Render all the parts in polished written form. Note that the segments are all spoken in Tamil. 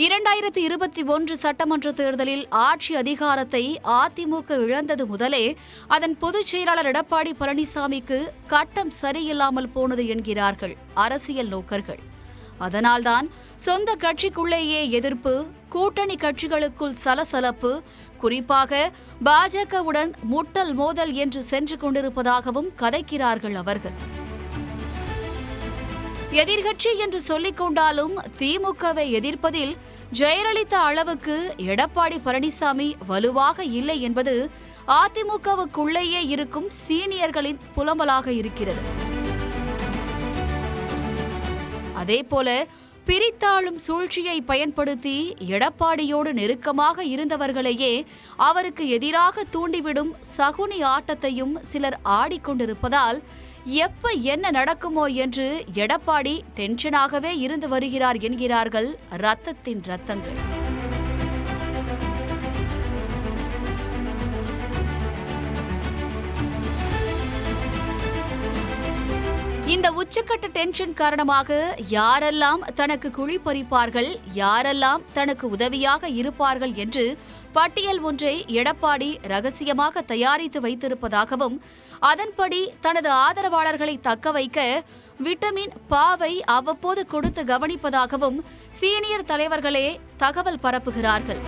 2021 சட்டமன்ற தேர்தலில் ஆட்சி அதிகாரத்தை அதிமுக இழந்தது முதலே அதன் பொதுச் செயலாளர் எடப்பாடி பழனிசாமிக்கு கட்டம் சரியில்லாமல் போனது என்கிறார்கள் அரசியல் நோக்கர்கள். அதனால்தான் சொந்த கட்சிக்குள்ளேயே எதிர்ப்பு, கூட்டணி கட்சிகளுக்குள் சலசலப்பு, குறிப்பாக பாஜகவுடன் முட்டல் மோதல் என்று சென்று கொண்டிருப்பதாகவும் கதைக்கிறார்கள் அவர்கள். எதிர்கட்சி என்று சொல்லிக் கொண்டாலும் திமுகவை எதிர்ப்பதில் ஜெயலலிதா அளவுக்கு எடப்பாடி பழனிசாமி வலுவாக இல்லை என்பது அதிமுகவுக்குள்ளேயே இருக்கும் சீனியர்களின் புலம்பலாக இருக்கிறது. அதேபோல பிரித்தாளும் சூழ்ச்சியை பயன்படுத்தி எடப்பாடியோடு நெருக்கமாக இருந்தவர்களையே அவருக்கு எதிராக தூண்டிவிடும் சகுனி ஆட்டத்தையும் சிலர் ஆடிக்கொண்டிருப்பதால் எப்ப என்ன நடக்குமோ என்று எடப்பாடி டென்ஷனாகவே இருந்து வருகிறார் என்கிறார்கள் ரத்தத்தின் ரத்தங்கள். இந்த உச்சக்கட்ட டென்ஷன் காரணமாக யாரெல்லாம் தனக்கு குழி பறிப்பார்கள், யாரெல்லாம் தனக்கு உதவியாக இருப்பார்கள் என்று பட்டியல் ஒன்றை எடப்பாடி ரகசியமாக தயாரித்து வைத்திருப்பதாகவும், அதன்படி தனது ஆதரவாளர்களை தக்க வைக்க விட்டமின் பாவை அவ்வப்போது கொடுத்து கவனிப்பதாகவும் சீனியர் தலைவர்களே தகவல் பரப்புகிறார்கள்.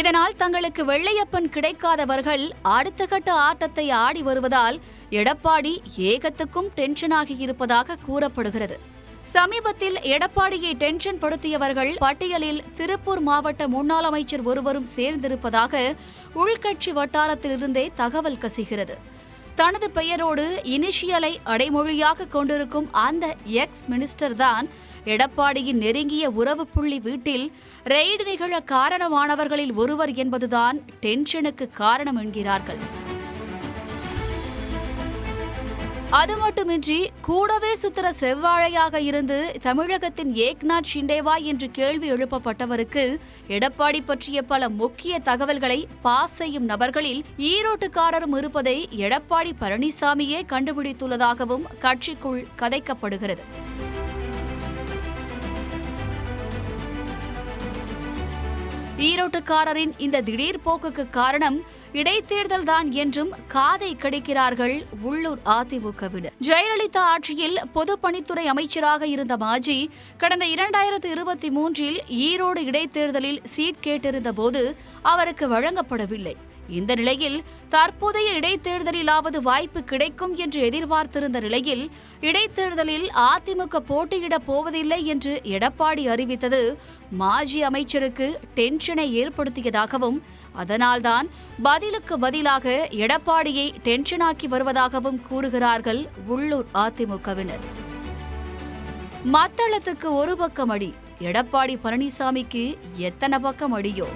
இதனால் தங்களுக்கு வெள்ளையப்பன் கிடைக்காதவர்கள் அடுத்த கட்ட ஆட்டத்தை ஆடி வருவதால் எடப்பாடி ஏகத்துக்கும் டென்ஷனாகியிருப்பதாக கூறப்படுகிறது. சமீபத்தில் எடப்பாடியை டென்ஷன் படுத்தியவர்கள் பட்டியலில் திருப்பூர் மாவட்ட முன்னாள் அமைச்சர் ஒருவரும் சேர்ந்திருப்பதாக உள்கட்சி வட்டாரத்திலிருந்தே தகவல் கசிகிறது. தனது பெயரோடு இனிஷியலை அடைமொழியாக கொண்டிருக்கும் அந்த எக்ஸ் மினிஸ்டர் தான் எடப்பாடியின் நெருங்கிய உறவு புள்ளி வீட்டில் ரெய்டு நிகழ காரணமானவர்களில் ஒருவர் என்பதுதான் டென்ஷனுக்கு காரணம் என்கிறார்கள். அது மட்டுமின்றி கூடவே சுத்திர செவ்வாழையாக இருந்து தமிழகத்தின் ஏக்நாத் ஷிண்டேவா என்று கேள்வி எழுப்பப்பட்டவருக்கு எடப்பாடி பற்றிய பல முக்கிய தகவல்களை பாஸ் செய்யும் நபர்களில் ஈரோட்டுக்காரரும் இருப்பதை எடப்பாடி பழனிசாமியே கண்டுபிடித்துள்ளதாகவும் கட்சிக்குள் கதைக்கப்படுகிறது. ஈரோட்டுக்காரரின் இந்த திடீர் போக்குக்கு காரணம் இடைத்தேர்தல் தான் என்றும் காதை கடிக்கிறார்கள் உள்ளூர் அதிமுகவினர். ஜெயலலிதா ஆட்சியில் பொதுப்பணித்துறை அமைச்சராக இருந்த மாஜி கடந்த 2023 ஈரோடு இடைத்தேர்தலில் சீட் கேட்டிருந்த போது அவருக்கு வழங்கப்படவில்லை. இந்த நிலையில் தற்போதைய இடைத்தேர்தலிலாவது வாய்ப்பு கிடைக்கும் என்று எதிர்பார்த்திருந்த நிலையில் இடைத்தேர்தலில் அதிமுக போட்டியிடப் போவதில்லை என்று எடப்பாடி அறிவித்தது மாஜி அமைச்சருக்கு டென்ஷனை ஏற்படுத்தியதாகவும், அதனால்தான் பதிலுக்கு பதிலாக எடப்பாடியை டென்ஷனாக்கி வருவதாகவும் கூறுகிறார்கள் உள்ளூர் அதிமுகவினர். மத்தளத்துக்கு ஒரு பக்கம் அடி, எடப்பாடி பழனிசாமிக்கு எத்தனை பக்கம் அடியோ?